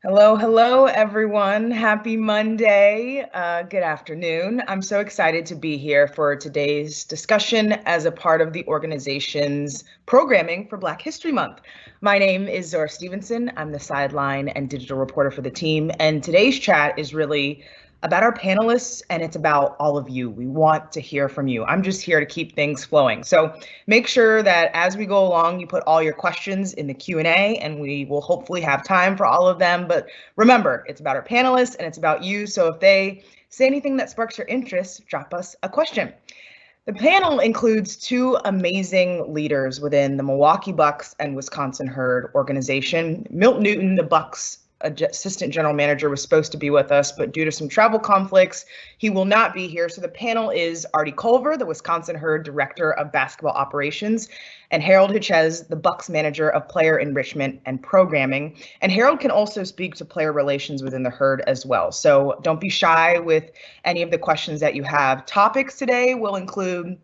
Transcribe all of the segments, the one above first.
Hello, hello, everyone. Happy Monday. Good afternoon. I'm so excited to be here for today's discussion as a part of the organization's programming for Black History Month. My name is Zora Stephenson. I'm the sideline and digital reporter for the team. And today's chat is really about our panelists, and it's about all of you. We want to hear from you. I'm just here to keep things flowing. So make sure that as we go along, you put all your questions in the Q&A, and we will hopefully have time for all of them. But remember, it's about our panelists and it's about you. So if they say anything that sparks your interest, drop us a question. The panel includes two amazing leaders within the Milwaukee Bucks and Wisconsin Herd organization. Milt Newton, the Bucks assistant general manager, was supposed to be with us, but due to some travel conflicts, he will not be here. So the panel is Arte Culver, the Wisconsin Herd director of basketball operations, and Harold Hichez, the Bucks manager of player enrichment and programming. And Harold can also speak to player relations within the Herd as well. So don't be shy with any of the questions that you have. Topics today will include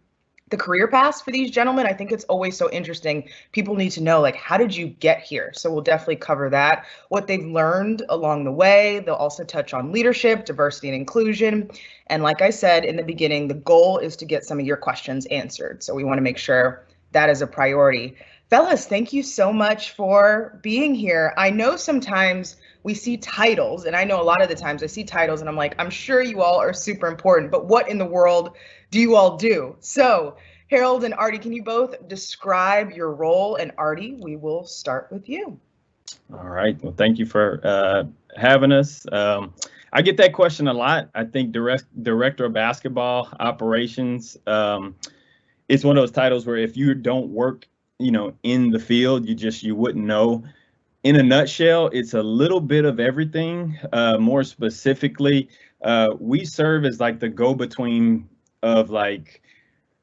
the career paths for these gentlemen. I think it's always so interesting. People need to know, like, how did you get here? So we'll definitely cover that, what they've learned along the way. They'll also touch on leadership, diversity, and inclusion. And like I said in the beginning, the goal is to get some of your questions answered. So we want to make sure that is a priority. Fellas, thank you so much for being here. I know sometimes we see titles, and I know a lot of the times I see titles and I'm like, I'm sure you all are super important, but what in the world do you all do? So Harold and Arte, can you both describe your role? And Arte, we will start with you. All right. Well, thank you for having us. I get that question a lot. I think director of basketball operations. It's one of those titles where if you don't work, in the field, you wouldn't know. In a nutshell, it's a little bit of everything. More specifically, we serve as like the go-between of like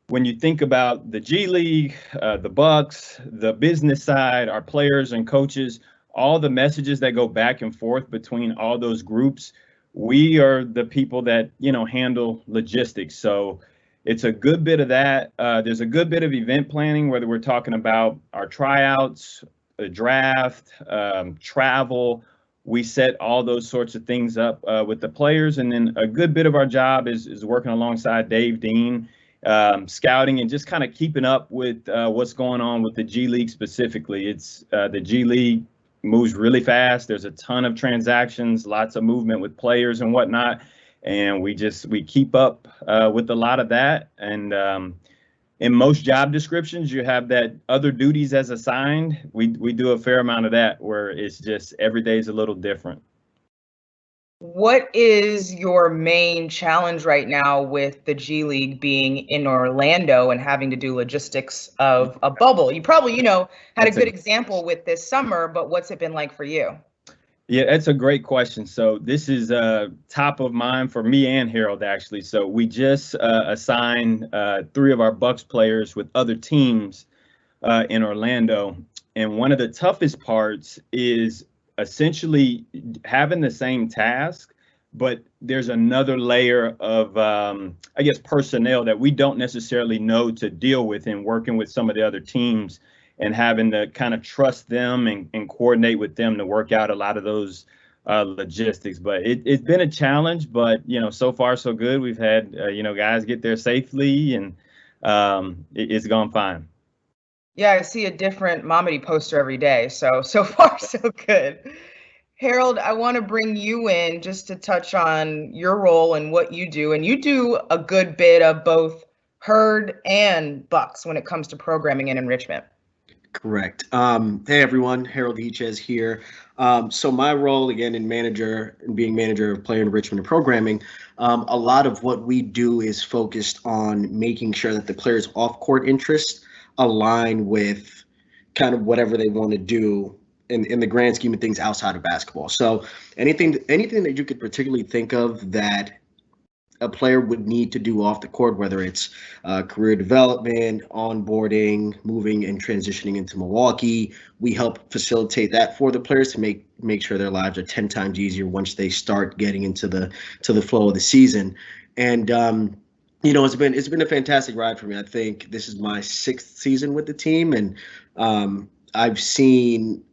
when you think about the G League, the Bucks, the business side, our players and coaches, all the messages that go back and forth between all those groups, we are the people that handle logistics. So it's a good bit of that. There's a good bit of event planning, whether we're talking about our tryouts, the draft, travel. We set all those sorts of things up with the players. And then a good bit of our job is working alongside Dave Dean, scouting and just kind of keeping up with what's going on with the G League specifically. It's the G League moves really fast. There's a ton of transactions, lots of movement with players and whatnot. And we keep up with a lot of that. And in most job descriptions, you have that other duties as assigned. We do a fair amount of that where it's just every day is a little different. What is your main challenge right now with the G League being in Orlando and having to do logistics of a bubble? You probably, had a good example with this summer, but what's it been like for you? Yeah, that's a great question. So this is top of mind for me and Harold, actually. So we just assigned 3 of our Bucks players with other teams in Orlando. And one of the toughest parts is essentially having the same task, but there's another layer of, personnel that we don't necessarily know to deal with in working with some of the other teams and having to kind of trust them and coordinate with them to work out a lot of those logistics. But it's been a challenge, but, so far so good. We've had, guys get there safely and it's gone fine. Yeah, I see a different Momedy poster every day. So far, so good. Harold, I want to bring you in just to touch on your role and what you do. And you do a good bit of both Herd and Bucks when it comes to programming and enrichment. Correct. Hey, everyone. Harold Hichez here. So my role, again, in being manager of player enrichment and programming, a lot of what we do is focused on making sure that the players' off-court interests align with kind of whatever they want to do in the grand scheme of things outside of basketball. So anything that you could particularly think of that a player would need to do off the court, whether it's career development, onboarding, moving and transitioning into Milwaukee, we help facilitate that for the players to make sure their lives are 10 times easier once they start getting into the flow of the season. And it's been a fantastic ride for me. I think this is my 6th season with the team, and I've seen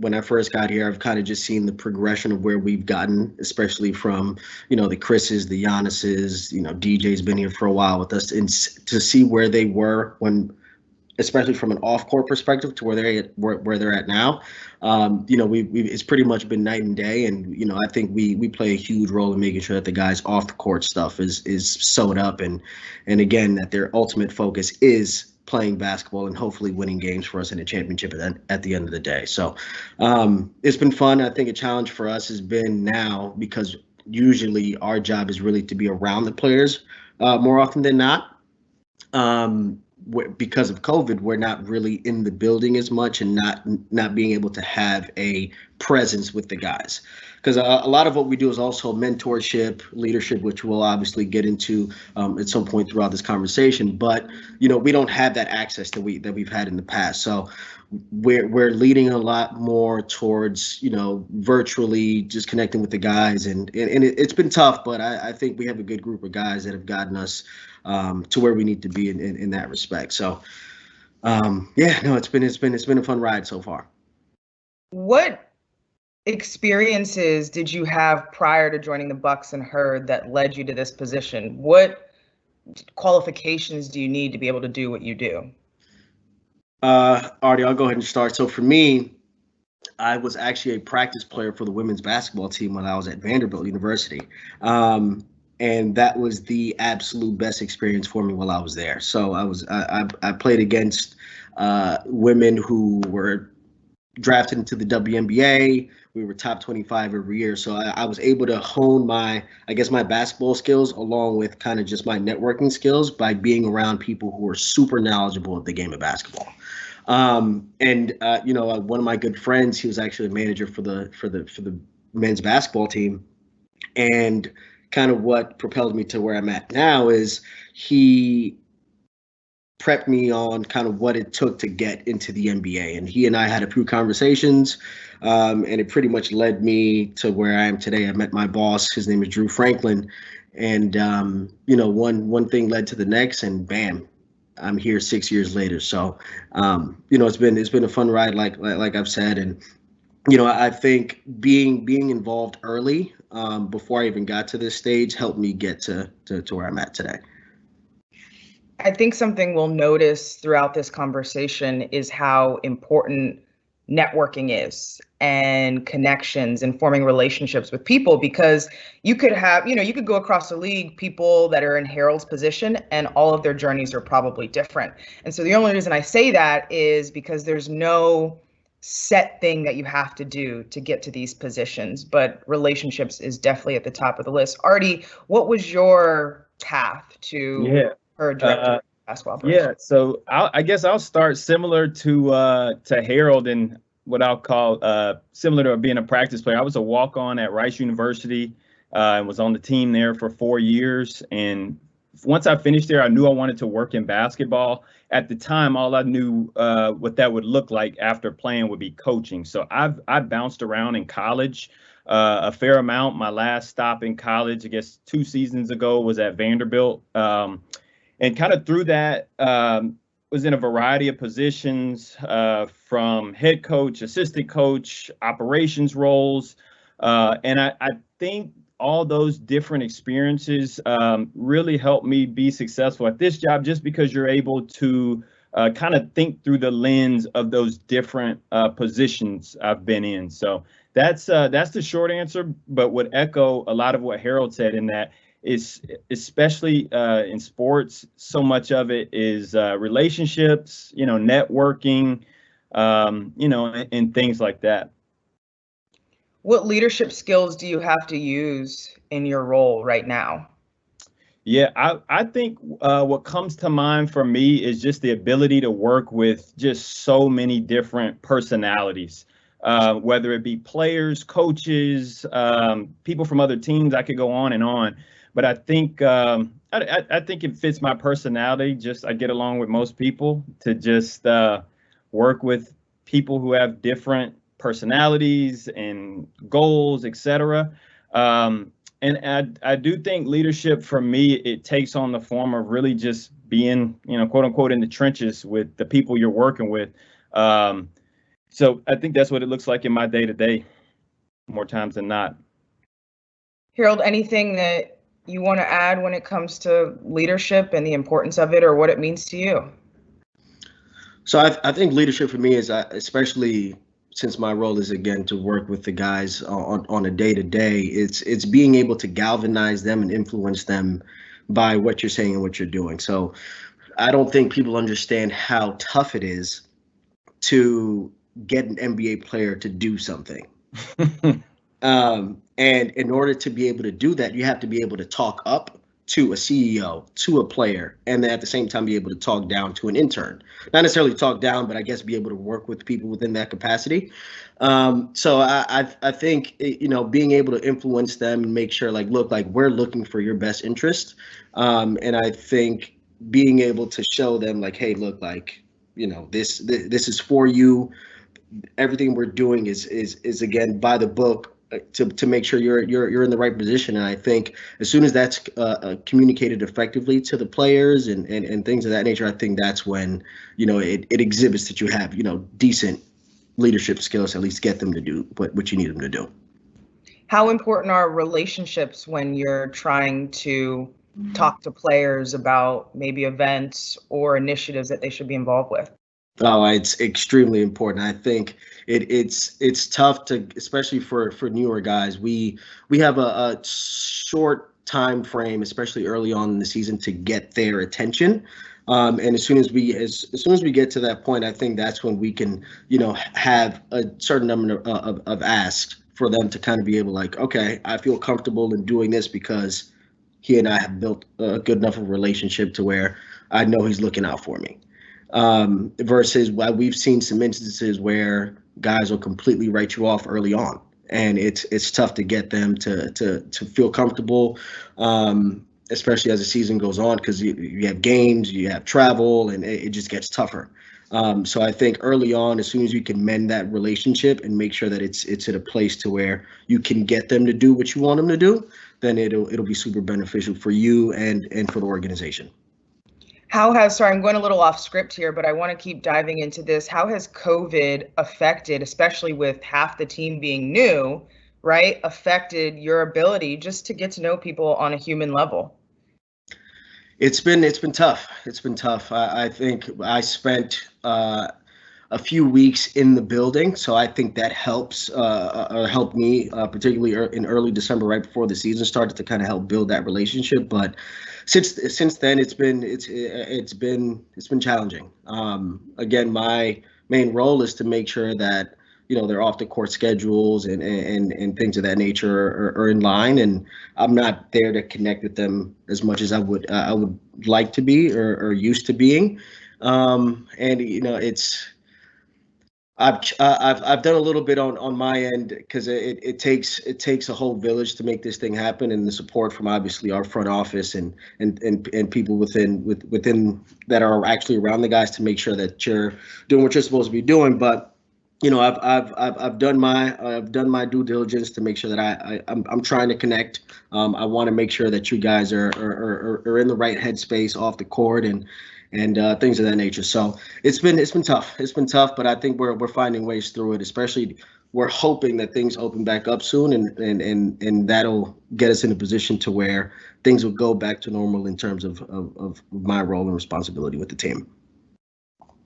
when I first got here, I've kind of just seen the progression of where we've gotten, especially from, the Chris's, the Giannis's, DJ's been here for a while with us, and to see where they were when, especially from an off-court perspective, to where they're at now. It's pretty much been night and day, and I think we play a huge role in making sure that the guys off the court stuff is sewed up, and again, that their ultimate focus is playing basketball and hopefully winning games for us in a championship at the end of the day. So it's been fun. I think a challenge for us has been now, because usually our job is really to be around the players more often than not. Because of COVID, we're not really in the building as much, and not being able to have a presence with the guys. Because a lot of what we do is also mentorship, leadership, which we'll obviously get into at some point throughout this conversation. But we don't have that access that we've had in the past. So we're leading a lot more towards virtually just connecting with the guys, and it's been tough, but I think we have a good group of guys that have gotten us to where we need to be in that respect. So it's been a fun ride so far. What experiences did you have prior to joining the Bucks and Herd that led you to this position? What qualifications do you need to be able to do what you do? Arte, I'll go ahead and start. So for me, I was actually a practice player for the women's basketball team when I was at Vanderbilt University. And that was the absolute best experience for me while I was there. So I played against women who were drafted into the WNBA. We were top 25 every year. So I was able to hone my basketball skills along with kind of just my networking skills by being around people who were super knowledgeable of the game of basketball. One of my good friends, he was actually a manager for the men's basketball team. And kind of what propelled me to where I'm at now is he prepped me on kind of what it took to get into the NBA. And he and I had a few conversations, and it pretty much led me to where I am today. I met my boss. His name is Drew Franklin. And, one thing led to the next, and bam, I'm here 6 years later. So, it's been a fun ride, like I've said. And, I think being involved early, before I even got to this stage, helped me get to where I'm at today. I think something we'll notice throughout this conversation is how important networking is, and connections and forming relationships with people, because you could have, you could go across the league, people that are in Harold's position, and all of their journeys are probably different. And so the only reason I say that is because there's no set thing that you have to do to get to these positions, but relationships is definitely at the top of the list. Arte, what was your path to her director of basketball operations? Yeah, so I guess I'll start similar to Harold, and what I'll call similar to being a practice player. I was a walk-on at Rice University and was on the team there for 4 years. And once I finished there, I knew I wanted to work in basketball. At the time, all I knew what that would look like after playing would be coaching. So I bounced around in college a fair amount. My last stop in college, I guess 2 seasons ago, was at Vanderbilt. And kind of through that, was in a variety of positions, from head coach, assistant coach, operations roles. And I think all those different experiences really helped me be successful at this job, just because you're able to kind of think through the lens of those different positions I've been in. So that's the short answer, but would echo a lot of what Harold said, in that is, especially in sports, so much of it is relationships, networking, and things like that. What leadership skills do you have to use in your role right now? Yeah, I think what comes to mind for me is just the ability to work with just so many different personalities, whether it be players, coaches, people from other teams. I could go on and on. But I think I think it fits my personality. Just I get along with most people, to just work with people who have different personalities and goals, etc. And I do think leadership for me, it takes on the form of really just being, quote unquote, in the trenches with the people you're working with. So I think that's what it looks like in my day-to-day more times than not. Harold, anything that you want to add when it comes to leadership and the importance of it or what it means to you? So I think leadership for me is, especially since my role is again to work with the guys on a day-to-day, it's being able to galvanize them and influence them by what you're saying and what you're doing. So I don't think people understand how tough it is to get an NBA player to do something. And in order to be able to do that, you have to be able to talk up to a CEO, to a player, and then at the same time be able to talk down to an intern. Not necessarily talk down, but I guess be able to work with people within that capacity. So I think, being able to influence them and make sure, like, look, like, we're looking for your best interest. And I think being able to show them, like, hey, look, like, this is for you. Everything we're doing is again by the book, to make sure you're in the right position. And I think as soon as that's communicated effectively to the players and things of that nature, I think that's when it exhibits that you have decent leadership skills, at least get them to do what you need them to do. How important are relationships when you're trying to talk to players about maybe events or initiatives that they should be involved with? Oh, it's extremely important. I think it's tough to, especially for newer guys. We have a short time frame, especially early on in the season, to get their attention. And as soon as we get to that point, I think that's when we can have a certain number of asks for them to kind of be able, like, okay, I feel comfortable in doing this because he and I have built a good enough of a relationship to where I know he's looking out for me. Versus why we've seen some instances where guys will completely write you off early on, and it's tough to get them to feel comfortable, especially as the season goes on, because you have games, you have travel, and it just gets tougher. So I think early on, as soon as you can mend that relationship and make sure that it's at a place to where you can get them to do what you want them to do, then it'll be super beneficial for you and for the organization. Sorry, I'm going a little off script here, but I want to keep diving into this. How has COVID affected, especially with half the team being new, right, affected your ability just to get to know people on a human level? It's been tough. It's been tough. I think I spent a few weeks in the building, so I think that helped me, particularly in early December, right before the season started, to kind of help build that relationship. But since then, it's been challenging. Again, my main role is to make sure that their off the court schedules and things of that nature are in line, and I'm not there to connect with them as much as I would like to be or used to being. And I've done a little bit on my end, because it takes a whole village to make this thing happen, and the support from obviously our front office and people within that are actually around the guys to make sure that you're doing what you're supposed to be doing. But I've done my due diligence to make sure that I'm trying to connect. I want to make sure that you guys are in the right headspace off the court and things of that nature. So it's been tough. It's been tough, but I think we're finding ways through it. Especially, we're hoping that things open back up soon, and that'll get us in a position to where things will go back to normal in terms of my role and responsibility with the team.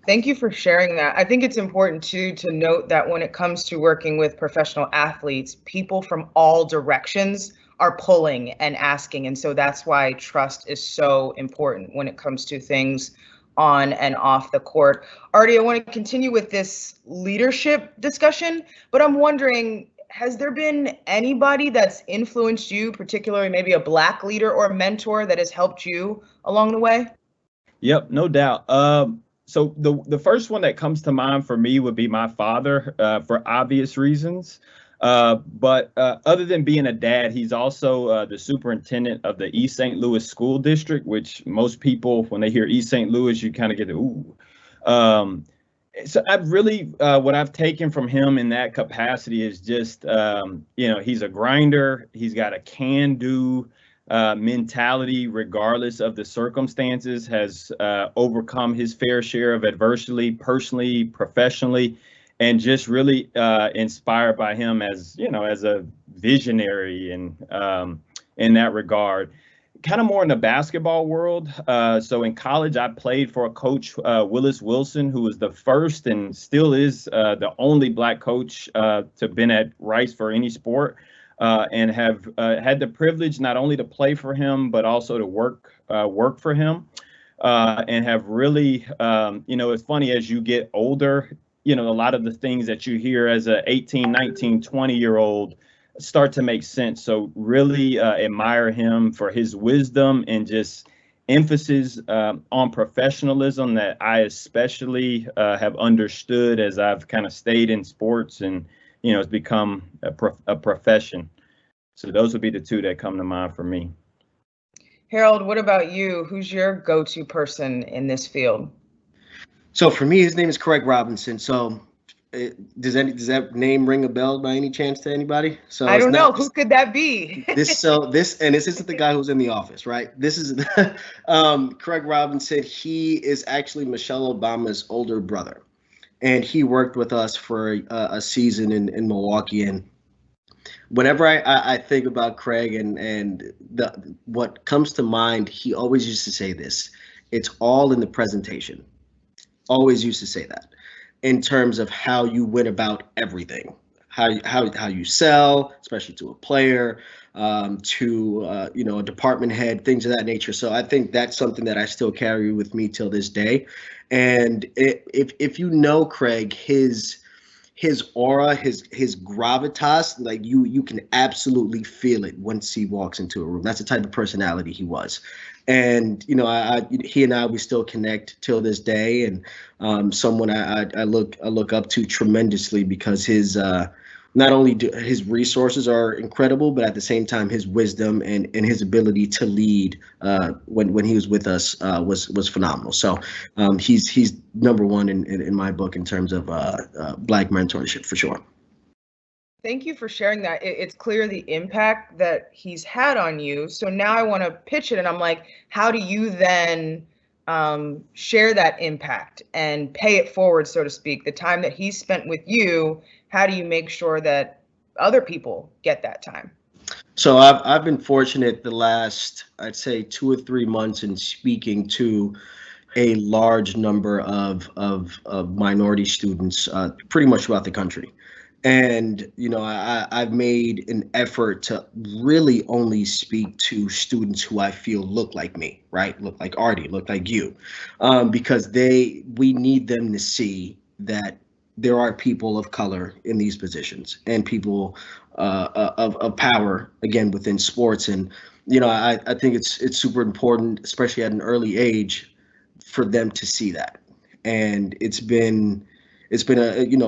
Thank you for sharing that. I think it's important too to note that when it comes to working with professional athletes, people from all directions are pulling and asking. And so that's why trust is so important when it comes to things on and off the court. Arte, I want to continue with this leadership discussion, but I'm wondering, has there been anybody that's influenced you, particularly maybe a Black leader or mentor that has helped you along the way? Yep, no doubt. So the first one that comes to mind for me would be my father, for obvious reasons. But other than being a dad, he's also the superintendent of the East St. Louis School District, which most people, when they hear East St. Louis, you kind of get the ooh. So I've really, what I've taken from him in that capacity is just, he's a grinder. He's got a can-do mentality regardless of the circumstances, has overcome his fair share of adversity personally, professionally, and just really inspired by him as, as a visionary and in that regard. Kind of more in the basketball world. So in college, I played for a coach, Willis Wilson, who was the first and still is the only Black coach to been at Rice for any sport, and have had the privilege not only to play for him, but also to work for him, and have really, it's funny as you get older, a lot of the things that you hear as a 18, 19, 20-year-old start to make sense. So really admire him for his wisdom and just emphasis on professionalism that I especially have understood as I've kind of stayed in sports and, it's become a profession. So those would be the two that come to mind for me. Harold, what about you? Who's your go-to person in this field? So for me, his name is Craig Robinson. So does that name ring a bell by any chance to anybody? So I don't know. Who could that be? This isn't the guy who's in The Office, right? This is Craig Robinson. He is actually Michelle Obama's older brother, and he worked with us for a season in Milwaukee. And whenever I think about Craig and what comes to mind, he always used to say this: it's all in the presentation. Always used to say that. In terms of how you went about everything, how you sell, especially to a player, to a department head, things of that nature. So I think that's something that I still carry with me till this day. And if you know Craig, his aura, his gravitas, like you can absolutely feel it once he walks into a room. That's the type of personality he was. And he and I, we still connect till this day, and someone I look up to tremendously because his not only his resources are incredible, but at the same time his wisdom and his ability to lead when he was with us was phenomenal. So he's number one in my book in terms of Black mentorship for sure. Thank you for sharing that. It's clear the impact that he's had on you. So now I want to pitch it, and I'm like, how do you then share that impact and pay it forward, so to speak? The time that he spent with you, how do you make sure that other people get that time? So I've been fortunate the last, I'd say, 2 or 3 months in speaking to a large number of minority students pretty much throughout the country. And, I've made an effort to really only speak to students who I feel look like me, right? Look like Arte, look like you, because we need them to see that there are people of color in these positions and people of power, again, within sports. And, I think it's super important, especially at an early age, for them to see that. And it's been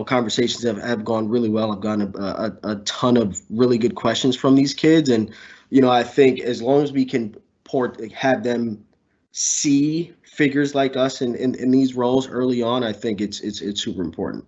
conversations that have gone really well. I've gotten a ton of really good questions from these kids. And, I think as long as we can have them see figures like us in these roles early on, I think it's super important.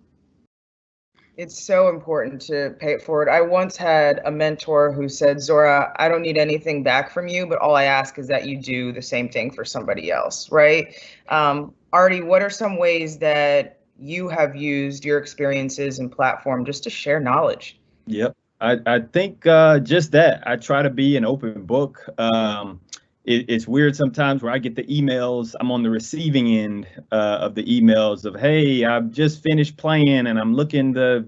It's so important to pay it forward. I once had a mentor who said, Zora, I don't need anything back from you, but all I ask is that you do the same thing for somebody else, right? Arte, what are some ways that you have used your experiences and platform just to share knowledge? Yep. I think just that. I try to be an open book. It's weird sometimes where I get the emails, I'm on the receiving end of the emails of, hey, I've just finished playing and I'm looking to,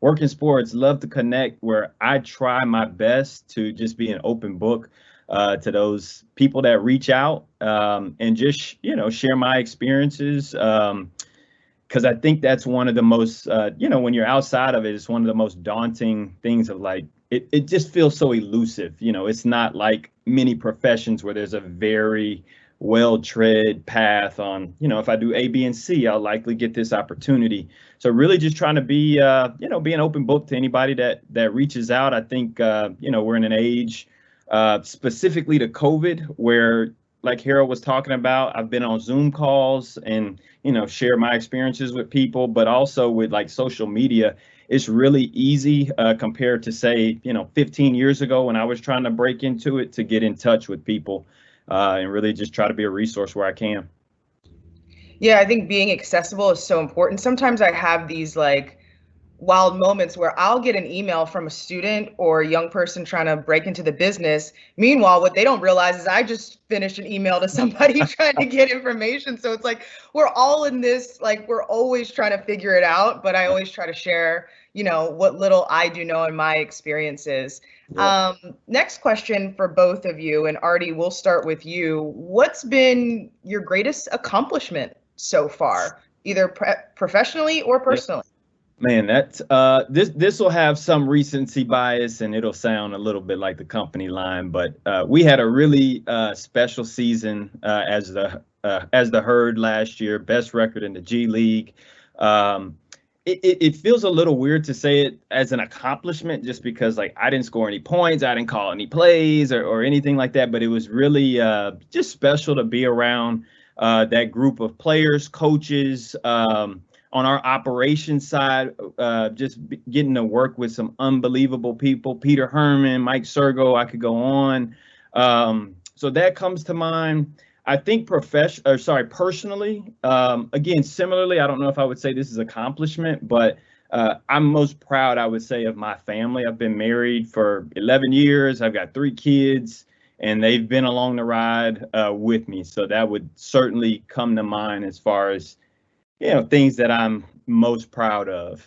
work in sports, love to connect, where I try my best to just be an open book to those people that reach out and just, share my experiences. Because I think that's one of the most, when you're outside of it, it's one of the most daunting things of like, it just feels so elusive. It's not like many professions where there's a very well-tread path on, if I do A, B, and C, I'll likely get this opportunity. So really just trying to be, be an open book to anybody that reaches out. I think, we're in an age specifically to COVID where, like Harold was talking about, I've been on Zoom calls and, share my experiences with people, but also with like social media. It's really easy compared to, say, 15 years ago when I was trying to break into it, to get in touch with people and really just try to be a resource where I can. Yeah, I think being accessible is so important. Sometimes I have these like wild moments where I'll get an email from a student or a young person trying to break into the business. Meanwhile, what they don't realize is I just finished an email to somebody trying to get information. So it's like we're all in this, like we're always trying to figure it out, but I always try to share, what little I do know in my experiences. Yeah. Next question for both of you, and Arte, we'll start with you. What's been your greatest accomplishment so far, either professionally or personally? Man, that's this will have some recency bias, and it'll sound a little bit like the company line, but we had a really special season as the Herd last year, best record in the G League. It feels a little weird to say it as an accomplishment, just because like I didn't score any points, I didn't call any plays or anything like that, but it was really just special to be around that group of players, coaches. On our operations side, just getting to work with some unbelievable people, Peter Herman, Mike Sergo, I could go on. So that comes to mind. I think personally, again, similarly, I don't know if I would say this is accomplishment, but I'm most proud, I would say, of my family. I've been married for 11 years. I've got 3 kids, and they've been along the ride with me. So that would certainly come to mind as far as things that I'm most proud of.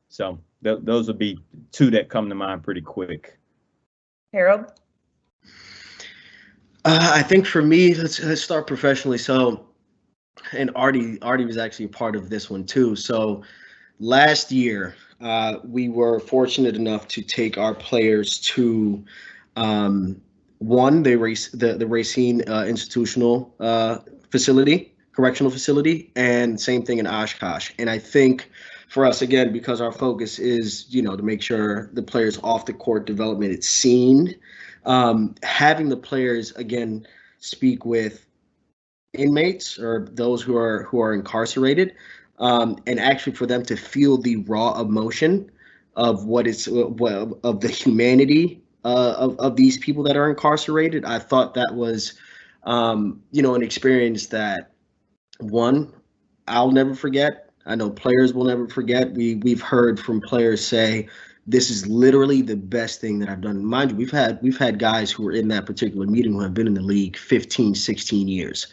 So those would be 2 that come to mind pretty quick. Harold? I think for me, let's start professionally. So, and Arte was actually a part of this one too. So last year, we were fortunate enough to take our players to the Racine institutional correctional facility, and same thing in Oshkosh. And I think for us, again, because our focus is, to make sure the players off the court development, it's seen, having the players, again, speak with inmates or those who are incarcerated, and actually for them to feel the raw emotion of of the humanity of these people that are incarcerated. I thought that was, an experience that, one, I'll never forget. I know players will never forget. We've heard from players say, this is literally the best thing that I've done. Mind you, we've had guys who were in that particular meeting who have been in the league 15, 16 years.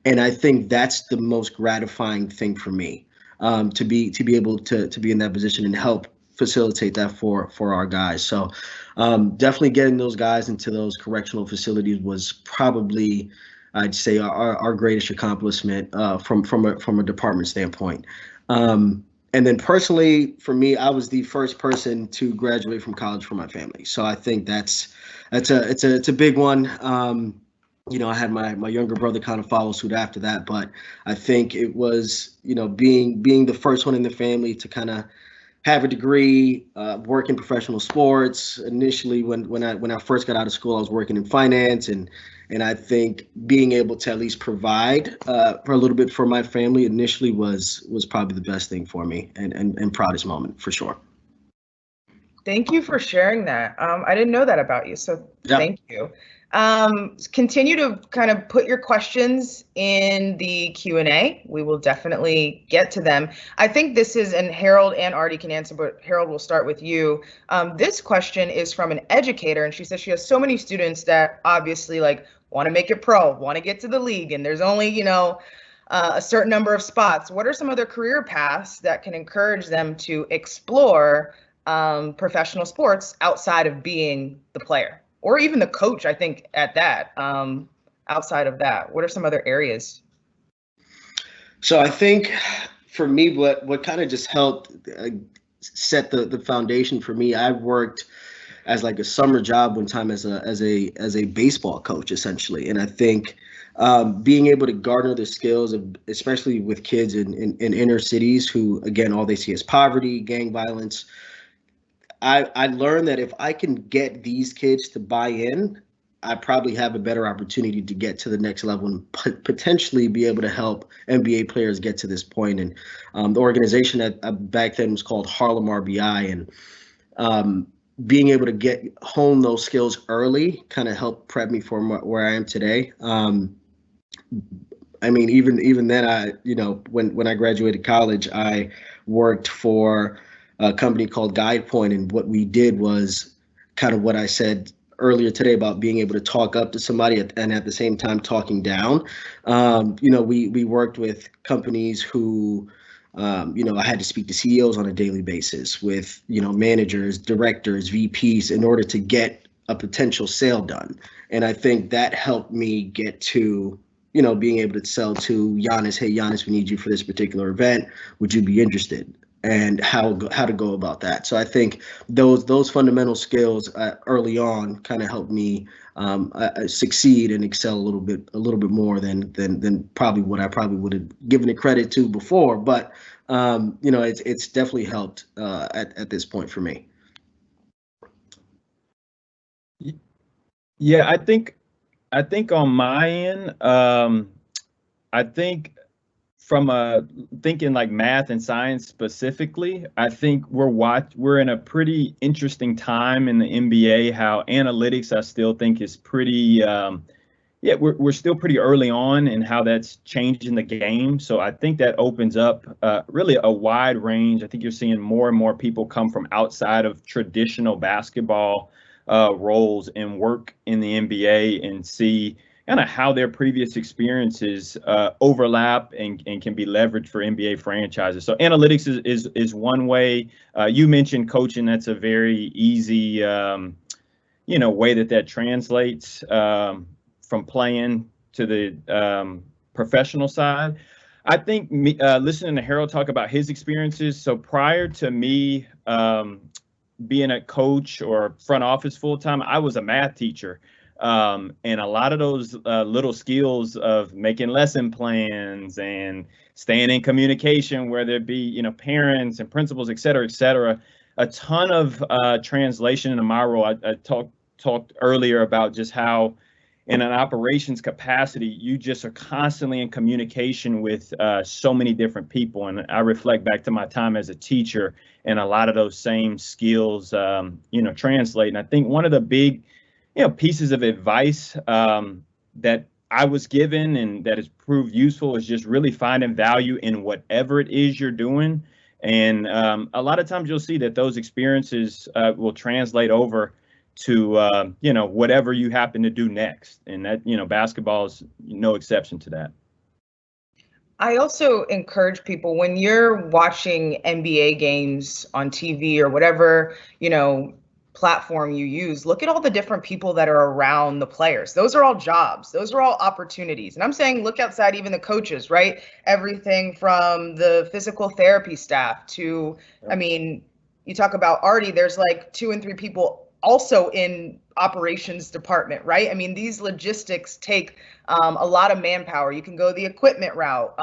And I think that's the most gratifying thing for me, to be able to be in that position and help facilitate that for our guys. So definitely getting those guys into those correctional facilities was probably, I'd say, our greatest accomplishment from a department standpoint. And then personally, for me, I was the first person to graduate from college for my family. So I think it's a big one. I had my younger brother kind of follow suit after that, but I think it was, being the first one in the family to kind of have a degree, work in professional sports. Initially, when I first got out of school, I was working in finance, and I think being able to at least provide for a little bit for my family initially was probably the best thing for me, and proudest moment for sure. Thank you for sharing that. I didn't know that about you, so Thank you. Continue to kind of put your questions in the Q&A. We will definitely get to them. I think this is, and Harold and Arte can answer, but Harold, will start with you. This question is from an educator, and she says she has so many students that obviously want to make it pro, want to get to the league, and there's only, a certain number of spots. What are some other career paths that can encourage them to explore professional sports outside of being the player? Or even the coach, I think, at that, outside of that? What are some other areas? So I think for me, what kind of just helped set the foundation for me, I worked as like a summer job one time as a baseball coach, essentially. And I think being able to garner the skills of, especially with kids in inner cities who, again, all they see is poverty, gang violence, I learned that if I can get these kids to buy in, I probably have a better opportunity to get to the next level and potentially be able to help NBA players get to this point. And the organization that back then was called Harlem RBI, and being able to hone those skills early kind of helped prep me for where I am today. I mean, even then, when I graduated college, I worked for a company called GuidePoint, and what we did was kind of what I said earlier today about being able to talk up to somebody and at the same time talking down. We worked with companies who, I had to speak to CEOs on a daily basis with, managers, directors, VPs in order to get a potential sale done. And I think that helped me get to, being able to sell to Giannis. Hey, Giannis, we need you for this particular event. Would you be interested? And how to go about that. So I think those fundamental skills early on kind of helped me succeed and excel a little bit more than probably what I probably would have given it credit to before. But it's definitely helped at this point for me. Yeah, I think on my end, I think from thinking like math and science specifically, I think we're in a pretty interesting time in the NBA. How analytics, I still think, is pretty. We're still pretty early on in how that's changing the game. So I think that opens up really a wide range. I think you're seeing more and more people come from outside of traditional basketball roles and work in the NBA and see kind of how their previous experiences overlap and can be leveraged for NBA franchises. So analytics is one way. You mentioned coaching. That's a very easy, way that translates from playing to the professional side. I think listening to Harold talk about his experiences. So prior to me being a coach or front office full time, I was a math teacher. And a lot of those little skills of making lesson plans and staying in communication, whether it be, parents and principals, et cetera, a ton of translation into my role. I talked earlier about just how in an operations capacity, you just are constantly in communication with so many different people. And I reflect back to my time as a teacher, and a lot of those same skills, translate. And I think one of the big pieces of advice that I was given and that has proved useful is just really finding value in whatever it is you're doing. And a lot of times you'll see that those experiences will translate over to, whatever you happen to do next. And that, basketball is no exception to that. I also encourage people, when you're watching NBA games on TV or whatever, platform you use, look at all the different people that are around the players. Those are all jobs. Those are all opportunities. And I'm saying look outside even the coaches, right? Everything from the physical therapy staff to, you talk about Arte, there's like 2 and 3 people also in operations department, right? These logistics take a lot of manpower. You can go the equipment route.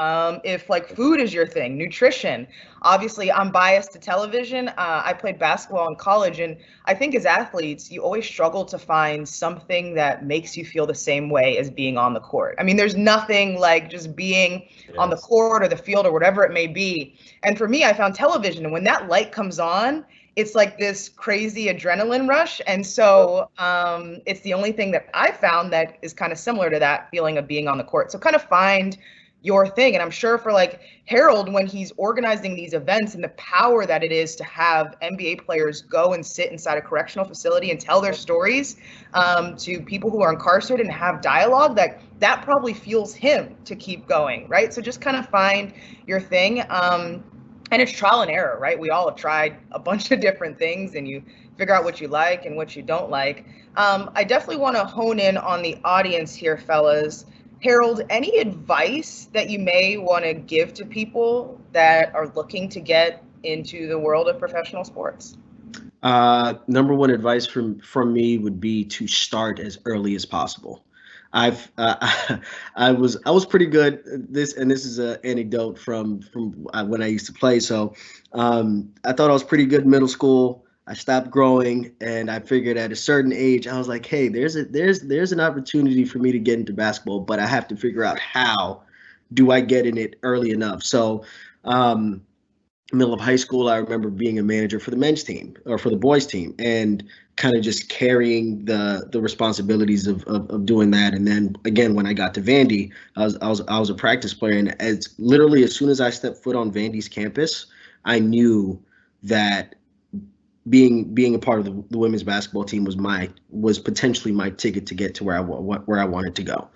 If like food is your thing, nutrition. Obviously, I'm biased to television. I played basketball in college, and I think as athletes, you always struggle to find something that makes you feel the same way as being on the court. There's nothing like just being on the court or the field or whatever it may be. And for me, I found television, and when that light comes on, it's like this crazy adrenaline rush. And so it's the only thing that I found that is kind of similar to that feeling of being on the court. So kind of find your thing. And I'm sure for like Harold, when he's organizing these events and the power that it is to have NBA players go and sit inside a correctional facility and tell their stories to people who are incarcerated and have dialogue, that probably fuels him to keep going, right? So just kind of find your thing. And it's trial and error, right? We all have tried a bunch of different things, and you figure out what you like and what you don't like. I definitely want to hone in on the audience here, fellas. Harold, any advice that you may want to give to people that are looking to get into the world of professional sports? Number one advice from me would be to start as early as possible. I was pretty good. This is an anecdote from when I used to play. So I thought I was pretty good in middle school. I stopped growing, and I figured at a certain age, I was like, hey, there's an opportunity for me to get into basketball, but I have to figure out how do I get in it early enough. So middle of high school, I remember being a manager for the men's team or for the boys team, and kind of just carrying the responsibilities of doing that. And then again, when I got to Vandy, I was a practice player, and as soon as I stepped foot on Vandy's campus, I knew that being a part of the women's basketball team was potentially my ticket to get to where I wanted to go.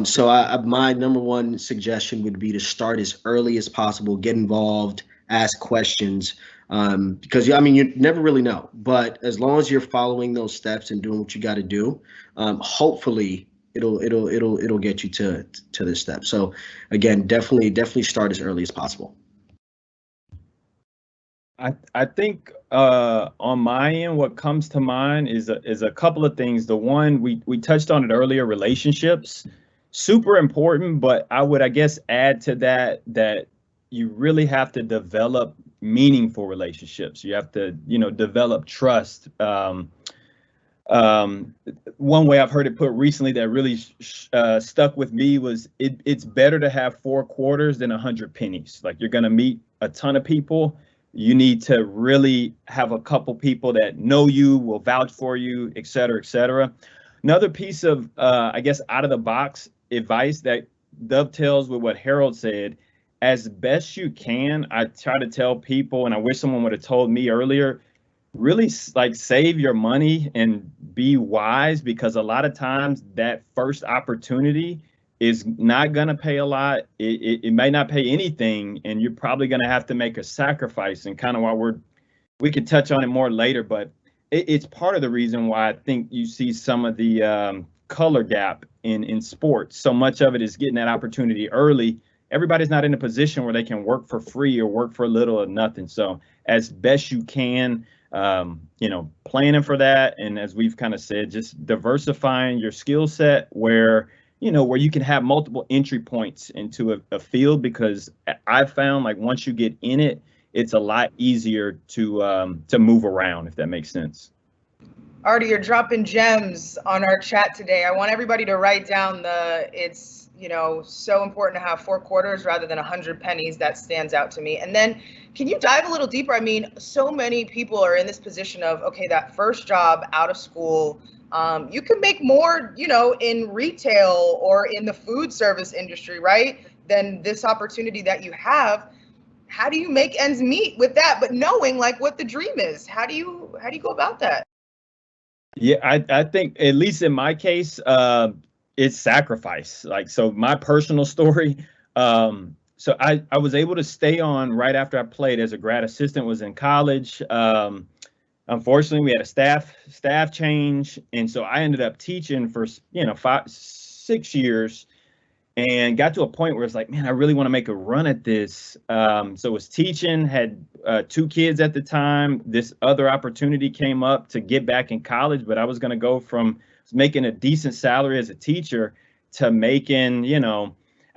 So my number one suggestion would be to start as early as possible, get involved, ask questions, because I mean, you never really know. But as long as you're following those steps and doing what you got to do, hopefully it'll get you to this step. So again, definitely start as early as possible. I think on my end, what comes to mind is a couple of things. The one we touched on it earlier, relationships, super important. But I would, I guess, add to that you really have to develop meaningful relationships. You have to, develop trust. One way I've heard it put recently that really stuck with me was it's better to have 4 quarters than 100 pennies. Like, you're going to meet a ton of people. You need to really have a couple people that know you, will vouch for you, et cetera, et cetera. Another piece of, I guess, out of the box advice that dovetails with what Harold said, as best you can, I try to tell people, and I wish someone would have told me earlier, really like save your money and be wise, because a lot of times that first opportunity is not going to pay a lot. It may not pay anything, and you're probably going to have to make a sacrifice. And kind of while we could touch on it more later, but it's part of the reason why I think you see some of the color gap in sports. So much of it is getting that opportunity early. Everybody's not in a position where they can work for free or work for little or nothing. So as best you can, planning for that. And as we've kind of said, just diversifying your skill set where you can have multiple entry points into a field, because I've found, like, once you get in it, it's a lot easier to move around, if that makes sense. Arte, you're dropping gems on our chat today. I want everybody to write down it's so important to have 4 quarters rather than 100 pennies. That stands out to me. And then can you dive a little deeper? I mean, so many people are in this position of, okay, that first job out of school, you can make more, in retail or in the food service industry, right, than this opportunity that you have. How do you make ends meet with that, but knowing like what the dream is? How do you go about that? Yeah, I think, at least in my case, it's sacrifice. Like, so my personal story, so I was able to stay on right after I played as a grad assistant, was in college. Unfortunately, we had a staff change, and so I ended up teaching for 5-6 years, and got to a point where it's like, man, I really want to make a run at this. So was teaching, had 2 kids at the time. This other opportunity came up to get back in college, but I was going to go from making a decent salary as a teacher to making,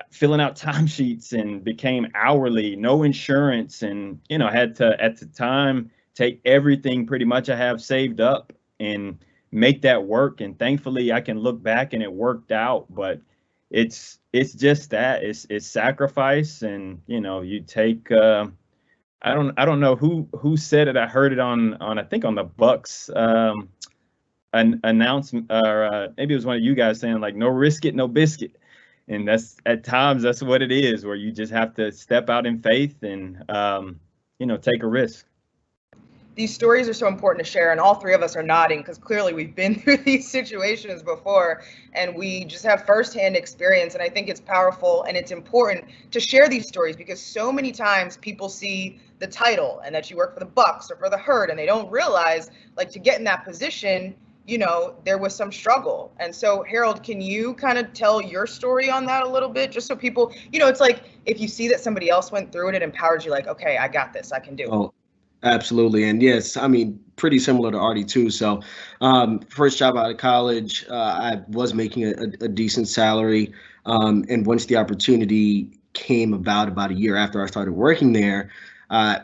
filling out timesheets, and became hourly, no insurance, and had to, at the time, take everything pretty much I have saved up and make that work. And thankfully I can look back and it worked out. But it's just that it's sacrifice. And you take I don't know who said it. I heard it on I think on the Bucks an announcement, or maybe it was one of you guys saying, like, no risk it, no biscuit. And that's, at times, that's what it is, where you just have to step out in faith and take a risk. These stories are so important to share, and all 3 of us are nodding because clearly we've been through these situations before, and we just have firsthand experience. And I think it's powerful and it's important to share these stories, because so many times people see the title and that you work for the Bucks or for the Herd, and they don't realize, like, to get in that position, there was some struggle. And so, Harold, can you kind of tell your story on that a little bit, just so people, it's like, if you see that somebody else went through it, it empowers you, like, okay, I got this, I can do it. Oh, absolutely. And yes, I mean, pretty similar to Arte too. So first job out of college, I was making a decent salary. And once the opportunity came about a year after I started working there, I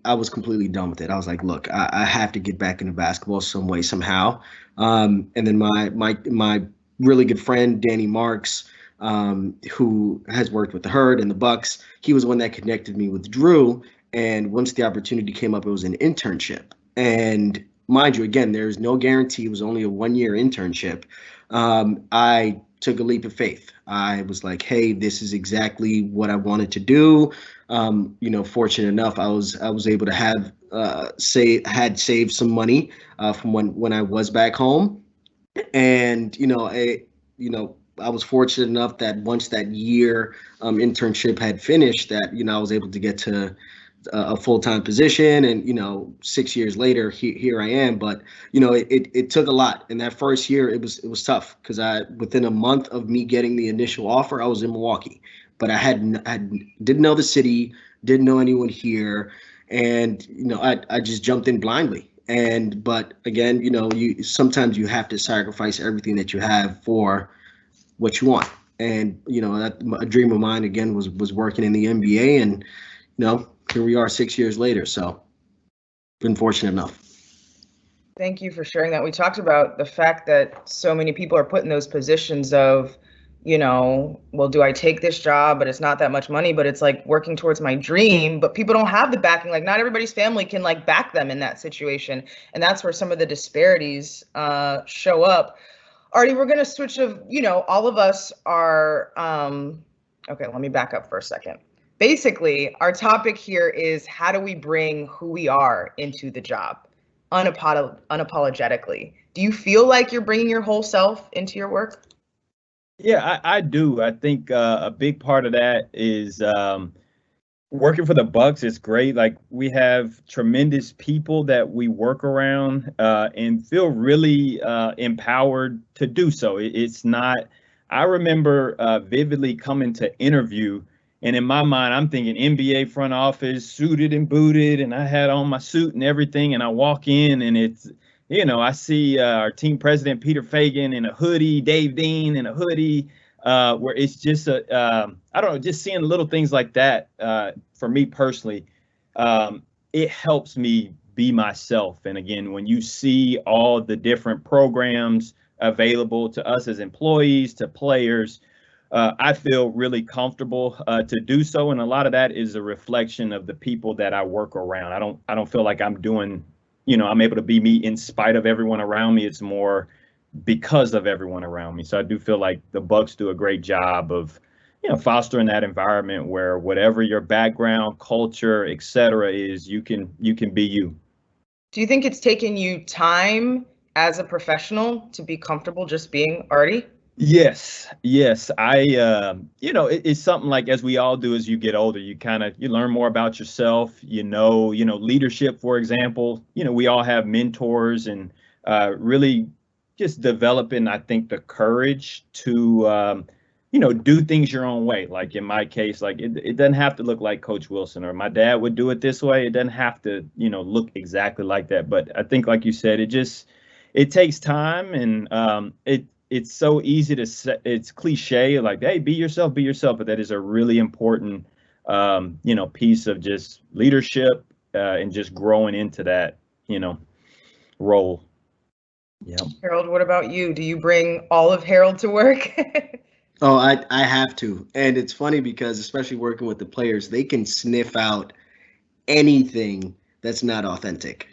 was completely done with it. I was like, look, I have to get back into basketball some way, somehow. And then my really good friend, Danny Marks, who has worked with the Herd and the Bucks, he was the one that connected me with Drew. And once the opportunity came up, it was an internship. And mind you, again, there's no guarantee. It was only a 1-year internship. I took a leap of faith. I was like, hey, this is exactly what I wanted to do. Fortunate enough, I was able to have saved some money from when I was back home, and I was fortunate enough that once that year internship had finished, that I was able to get to a full-time position, and 6 years later, here I am. But it took a lot. In that first year, it was tough because within a month of me getting the initial offer, I was in Milwaukee, but I didn't know the city, didn't know anyone here, and I just jumped in blindly. But again, sometimes you have to sacrifice everything that you have for what you want. And a dream of mine again was working in the NBA, and here we are 6 years later. So been fortunate enough. Thank you for sharing that. We talked about the fact that so many people are put in those positions of, well, do I take this job, but it's not that much money, but it's like working towards my dream, but people don't have the backing. Like not everybody's family can like back them in that situation. And that's where some of the disparities show up. Arte, we're going to switch of, all of us are, okay, let me back up for a second. Basically, our topic here is how do we bring who we are into the job unapologetically? Do you feel like you're bringing your whole self into your work? Yeah, I do. I think a big part of that is working for the Bucks is great. Like we have tremendous people that we work around and feel really empowered to do so. It's not, I remember vividly coming to interview, and in my mind, I'm thinking NBA front office, suited and booted, and I had on my suit and everything, and I walk in and it's, I see our team president, Peter Fagan, in a hoodie, Dave Dean in a hoodie, where it's just I don't know, just seeing little things like that for me personally, it helps me be myself. And again, when you see all the different programs available to us as employees, to players, I feel really comfortable to do so. And a lot of that is a reflection of the people that I work around. I don't feel like I'm doing, I'm able to be me in spite of everyone around me. It's more because of everyone around me. So I do feel like the Bucks do a great job of, fostering that environment where whatever your background, culture, et cetera is, you can be you. Do you think it's taken you time as a professional to be comfortable just being Arte? Yes. I, it's something like, as we all do as you get older, you learn more about yourself, leadership, for example, we all have mentors, and really just developing, I think, the courage to, do things your own way. Like in my case, like it doesn't have to look like Coach Wilson or my dad would do it this way. It doesn't have to, look exactly like that. But I think, like you said, it takes time, and it's so easy to say, it's cliche, like, hey, be yourself, but that is a really important, piece of just leadership and just growing into that, role. Yeah. Harold, what about you? Do you bring all of Harold to work? Oh, I have to. And it's funny because especially working with the players, they can sniff out anything that's not authentic.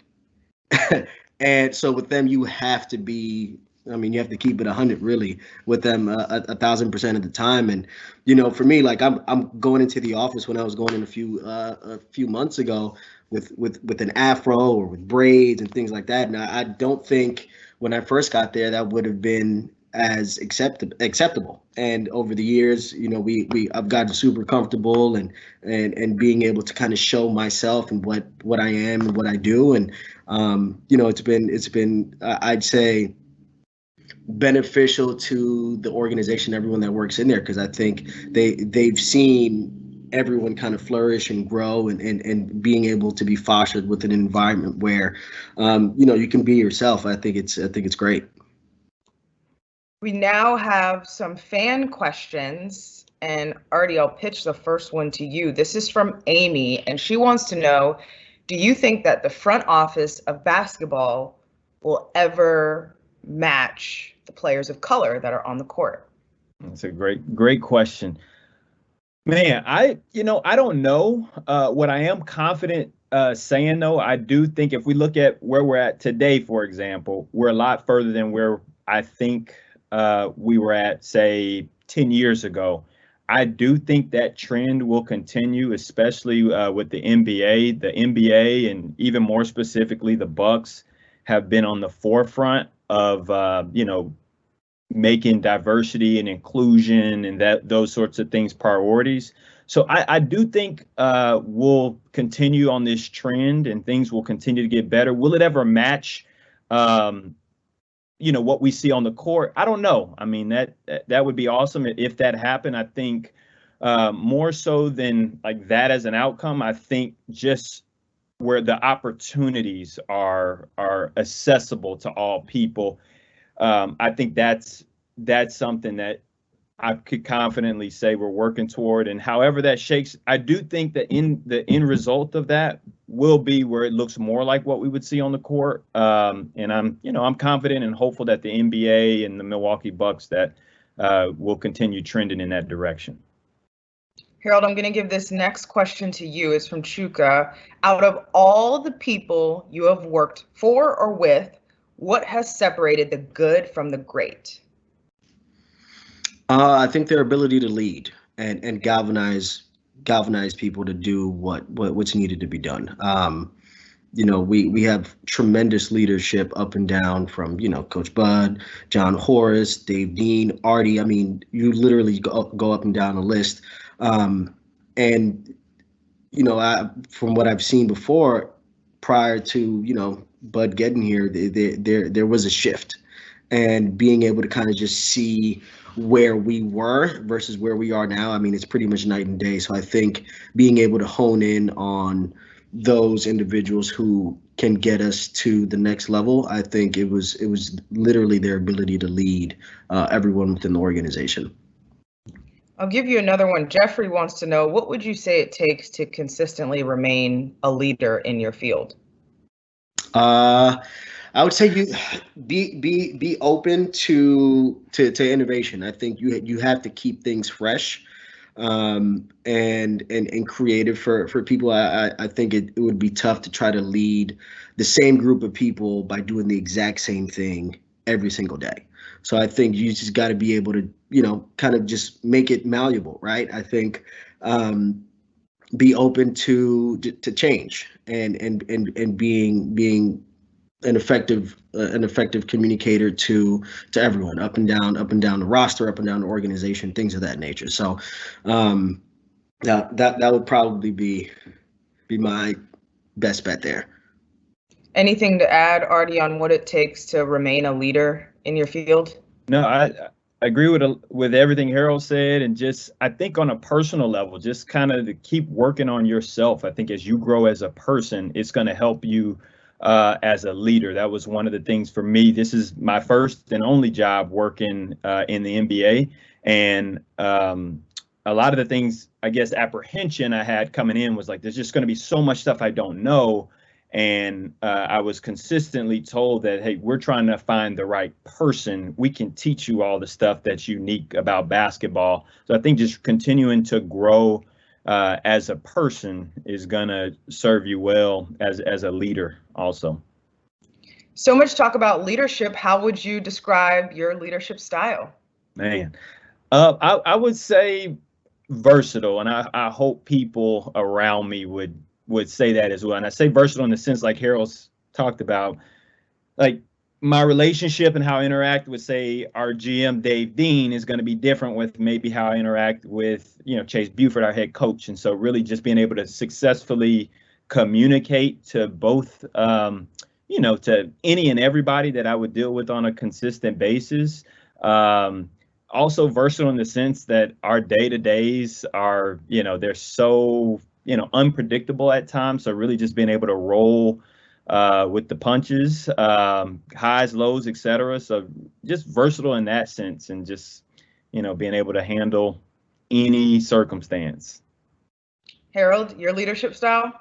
And so with them, you have to be, you have to keep it 100 really with them 1,000% of the time. And, for me, like I'm going into the office when I was going in a few months ago with an afro or with braids and things like that. And I don't think when I first got there, that would have been as acceptable. And over the years, I've gotten super comfortable and being able to kind of show myself and what I am and what I do. And it's been I'd say beneficial to the organization, everyone that works in there, because I think they've seen everyone kind of flourish and grow and being able to be fostered with an environment where you can be yourself. I think it's great. We now have some fan questions, and Arte, I'll pitch the first one to you. This is from Amy, and she wants to know, do you think that the front office of basketball will ever match the players of color that are on the court? That's a great question. Man, I don't know. What I am confident saying though, I do think if we look at where we're at today, for example, we're a lot further than where I think we were at, say, 10 years ago. I do think that trend will continue, especially with the NBA. The NBA, and even more specifically, the Bucks, have been on the forefront of making diversity and inclusion and those sorts of things priorities. So I do think we'll continue on this trend and things will continue to get better. Will it ever match, what we see on the court? I don't know. I mean, that would be awesome if that happened. I think more so than like that as an outcome, I think just where the opportunities are accessible to all people. I think that's something that I could confidently say we're working toward. And however that shakes, I do think that the end result of that will be where it looks more like what we would see on the court. And I'm confident and hopeful that the NBA and the Milwaukee Bucks that will continue trending in that direction. Harold, I'm going to give this next question to you. It's from Chuka. Out of all the people you have worked for or with, what has separated the good from the great? I think their ability to lead and galvanize people to do what's needed to be done. We have tremendous leadership up and down from, Coach Bud, John Horace, Dave Dean, Arte. I mean, you literally go up and down the list. From what I've seen before, prior to, Bud getting here, there was a shift, and being able to kind of just see where we were versus where we are now. I mean, it's pretty much night and day. So I think being able to hone in on those individuals who can get us to the next level, I think it was literally their ability to lead everyone within the organization. I'll give you another one. Jeffrey wants to know, what would you say it takes to consistently remain a leader in your field? I would say you be open to innovation. I think you have to keep things fresh and creative for people. I think it would be tough to try to lead the same group of people by doing the exact same thing every single day. So I think you just got to be able to, kind of just make it malleable, right? I think be open to change and being an effective communicator to everyone up and down the roster, up and down the organization, things of that nature. So that would probably be my best bet there. Anything to add, Arte, on what it takes to remain a leader in your field? No, I agree with everything Harold said, and just I think on a personal level, just kind of to keep working on yourself. I think as you grow as a person, it's going to help you as a leader. That was one of the things for me. This is my first and only job working in the NBA, and a lot of the things, I guess, apprehension I had coming in was like, there's just going to be so much stuff I don't know. And I was consistently told that, hey, we're trying to find the right person. We can teach you all the stuff that's unique about basketball. So I think just continuing to grow as a person is going to serve you well as a leader also. So much talk about leadership. How would you describe your leadership style? Man, I would say versatile, and I hope people around me would say that as well. And I say versatile in the sense like Harold's talked about, like my relationship and how I interact with, say, our GM, Dave Dean, is going to be different with maybe how I interact with, Chase Buford, our head coach. And so really just being able to successfully communicate to both, to any and everybody that I would deal with on a consistent basis. Also versatile in the sense that our day-to-days are, they're so unpredictable at times. So really just being able to roll with the punches, highs, lows, etc. So just versatile in that sense, and just, being able to handle any circumstance. Harold, your leadership style?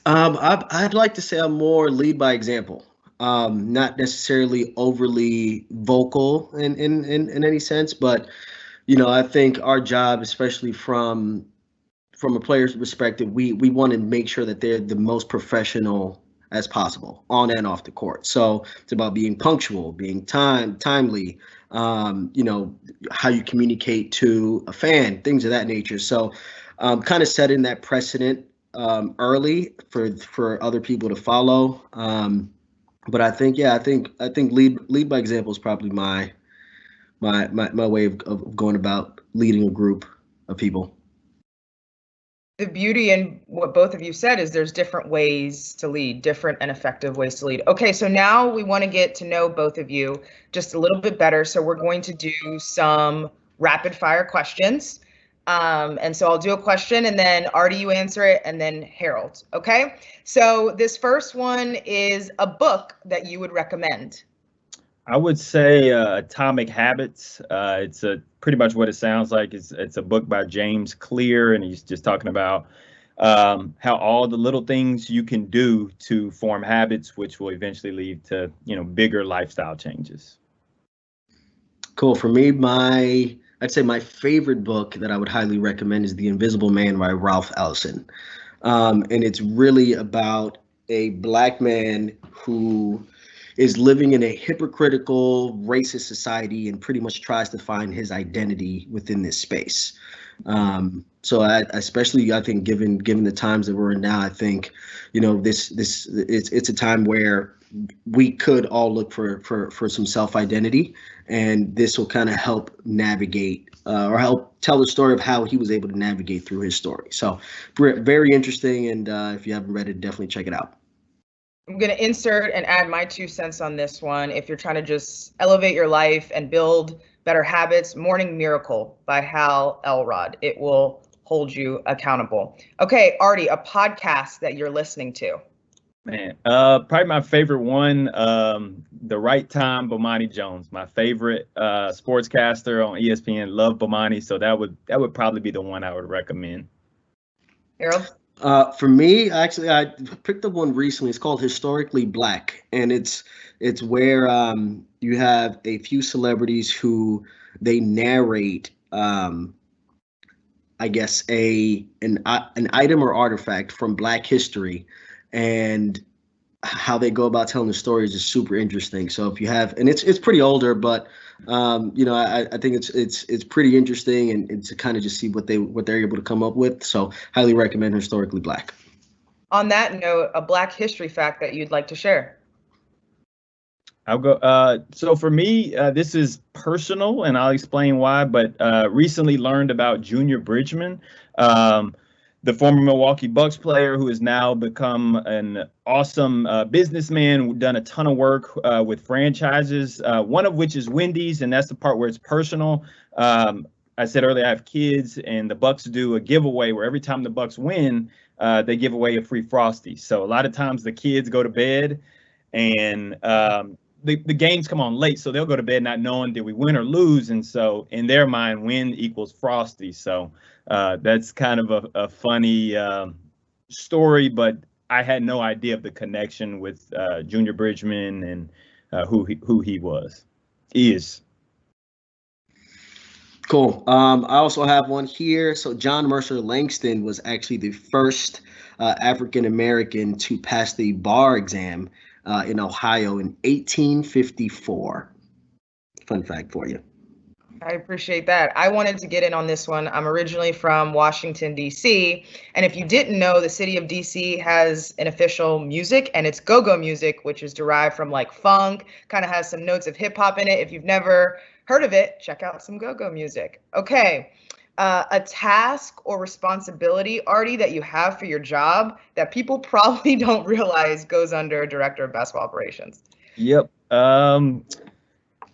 I'd like to say I'm more lead by example. Not necessarily overly vocal in any sense, but I think our job, especially from from a player's perspective, we want to make sure that they're the most professional as possible on and off the court. So it's about being punctual, being timely, how you communicate to a fan, things of that nature. So kind of setting that precedent early for other people to follow. But I think lead by example is probably my way of going about leading a group of people. The beauty in what both of you said is there's different ways to lead, different and effective ways to lead. Okay, so now we want to get to know both of you just a little bit better. So we're going to do some rapid fire questions. And so I'll do a question and then Arte, you answer it, and then Harold. Okay, so this first one is a book that you would recommend. I would say Atomic Habits. It's pretty much what it sounds like. It's a book by James Clear, and he's just talking about how all the little things you can do to form habits, which will eventually lead to bigger lifestyle changes. Cool. For me, I'd say my favorite book that I would highly recommend is The Invisible Man by Ralph Ellison, and it's really about a Black man who is living in a hypocritical, racist society and pretty much tries to find his identity within this space. So I think given the times that we're in now, I think, it's a time where we could all look for some self-identity, and this will kind of help navigate or help tell the story of how he was able to navigate through his story. So very interesting, and if you haven't read it, definitely check it out. I'm going to insert and add my 2 cents on this one. If you're trying to just elevate your life and build better habits, Morning Miracle by Hal Elrod. It will hold you accountable. Okay, Arte, a podcast that you're listening to. Man, probably my favorite one, The Right Time, Bomani Jones. My favorite sportscaster on ESPN. Love Bomani, so that would probably be the one I would recommend. Harold? For me, actually, I picked up one recently. It's called Historically Black, and it's where you have a few celebrities who they narrate, I guess, an item or artifact from Black history, and how they go about telling the stories is super interesting. So if you have, and it's pretty older, but I think it's pretty interesting, and to kind of just see what they're able to come up with. So highly recommend Historically Black. On that note, a Black history fact that you'd like to share. I'll go. So for me, this is personal, and I'll explain why. But recently learned about Junior Bridgman, the former Milwaukee Bucks player who has now become an awesome businessman, done a ton of work with franchises, one of which is Wendy's, and that's the part where it's personal. I said earlier, I have kids, and the Bucks do a giveaway where every time the Bucks win, they give away a free Frosty. So a lot of times the kids go to bed, and the games come on late, so they'll go to bed not knowing did we win or lose, and so in their mind, win equals Frosty. So that's kind of a funny story, but I had no idea of the connection with Junior Bridgman and who he is. Cool. I also have one here. So John Mercer Langston was actually the first African American to pass the bar exam in Ohio in 1854. Fun fact for you. I appreciate that. I wanted to get in on this one. I'm originally from Washington, D.C. And if you didn't know, the city of D.C. has an official music, and it's go-go music, which is derived from like funk, kind of has some notes of hip hop in it. If you've never heard of it, check out some go-go music. Okay. A task or responsibility, Arte, that you have for your job that people probably don't realize goes under Director of Basketball Operations. Yep.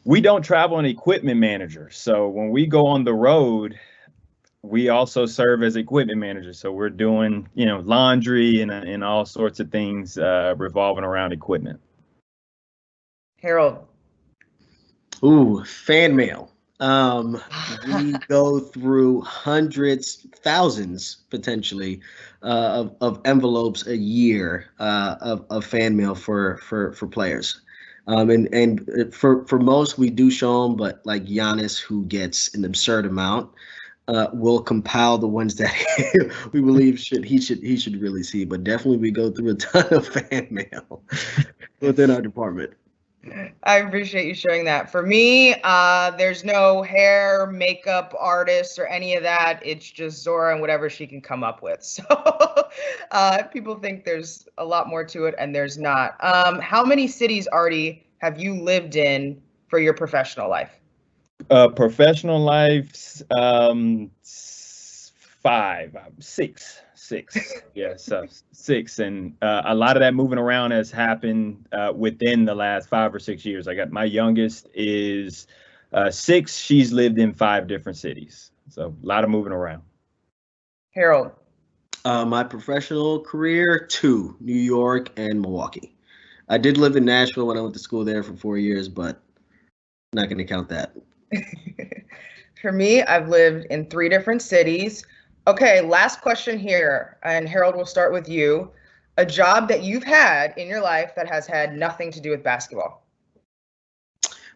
We don't travel an equipment manager. So when we go on the road, we also serve as equipment managers. So we're doing, laundry and all sorts of things revolving around equipment. Harold. Ooh, fan mail. We go through hundreds, thousands potentially of envelopes a year of fan mail for players. And for most, we do show them, but like Giannis, who gets an absurd amount. we'll compile the ones that we believe he should really see. But definitely, we go through a ton of fan mail within our department. I appreciate you sharing that. For me, there's no hair, makeup artist or any of that. It's just Zora and whatever she can come up with. So people think there's a lot more to it, and there's not. How many cities, Arte, have you lived in for your professional life? Professional life, 6. Yes, 6, and a lot of that moving around has happened within the last 5 or 6 years. I got my youngest is 6. She's lived in 5 different cities, so a lot of moving around. Harold. My professional career, 2, New York and Milwaukee. I did live in Nashville when I went to school there for 4 years, but I'm not going to count that. For me, I've lived in 3 different cities. Okay, last question here, and Harold, we'll start with you. A job that you've had in your life that has had nothing to do with basketball.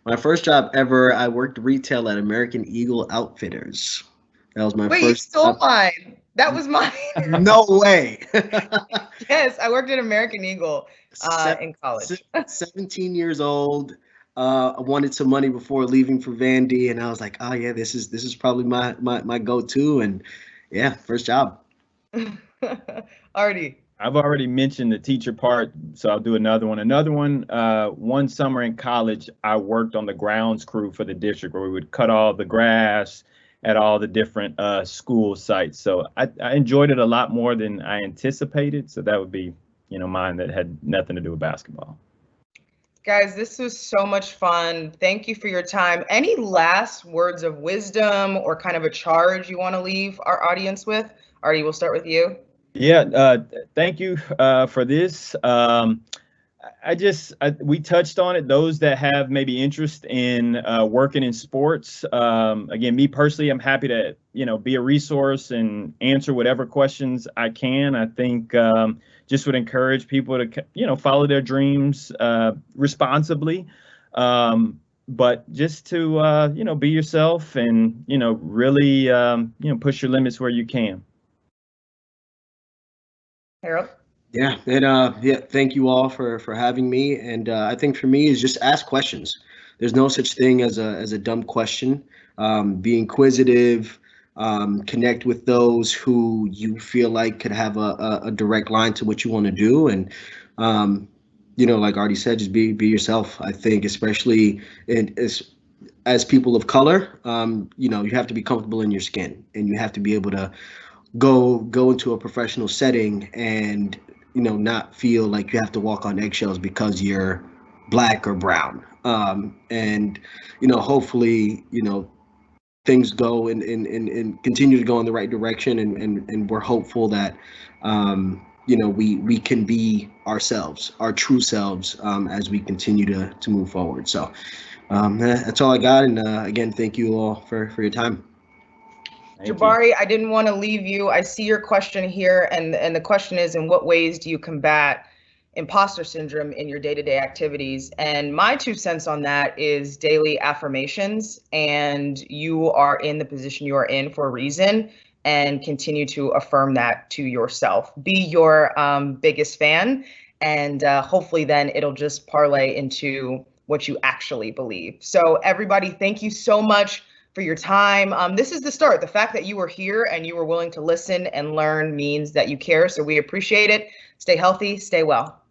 My first job ever, I worked retail at American Eagle Outfitters. That was my Wait, first. you stole mine. That was mine. No way. Yes, I worked at American Eagle in college. 17 years old. I wanted some money before leaving for Vandy, and I was like, oh yeah, this is probably my go-to, and yeah, first job. Arte. I've already mentioned the teacher part, so I'll do another one. One summer in college, I worked on the grounds crew for the district, where we would cut all the grass at all the different school sites. So I enjoyed it a lot more than I anticipated. So that would be, mine that had nothing to do with basketball. Guys, this was so much fun. Thank you for your time. Any last words of wisdom or kind of a charge you want to leave our audience with? Arte, we'll start with you. Yeah, thank you for this. We touched on it. Those that have maybe interest in working in sports. Again, me personally, I'm happy to, be a resource and answer whatever questions I can. I think just would encourage people to, follow their dreams responsibly. But just to, be yourself and, really, push your limits where you can. Harold? Yeah, and thank you all for having me. And I think for me is just ask questions. There's no such thing as a dumb question. Be inquisitive, connect with those who you feel like could have a direct line to what you want to do. And like Arte said, just be yourself. I think especially as people of color, you have to be comfortable in your skin, and you have to be able to go into a professional setting and not feel like you have to walk on eggshells because you're black or brown. And hopefully things go and continue to go in the right direction, and we're hopeful that we can be ourselves, our true selves, as we continue to move forward. So that's all I got, and again, thank you all for your time. Jabari, I didn't want to leave you. I see your question here, and the question is, in what ways do you combat imposter syndrome in your day-to-day activities? And my 2 cents on that is daily affirmations, and you are in the position you are in for a reason, and continue to affirm that to yourself. Be your biggest fan, and hopefully then it'll just parlay into what you actually believe. So everybody, thank you so much for your time. This is the start. The fact that you were here and you were willing to listen and learn means that you care. So we appreciate it. Stay healthy, stay well.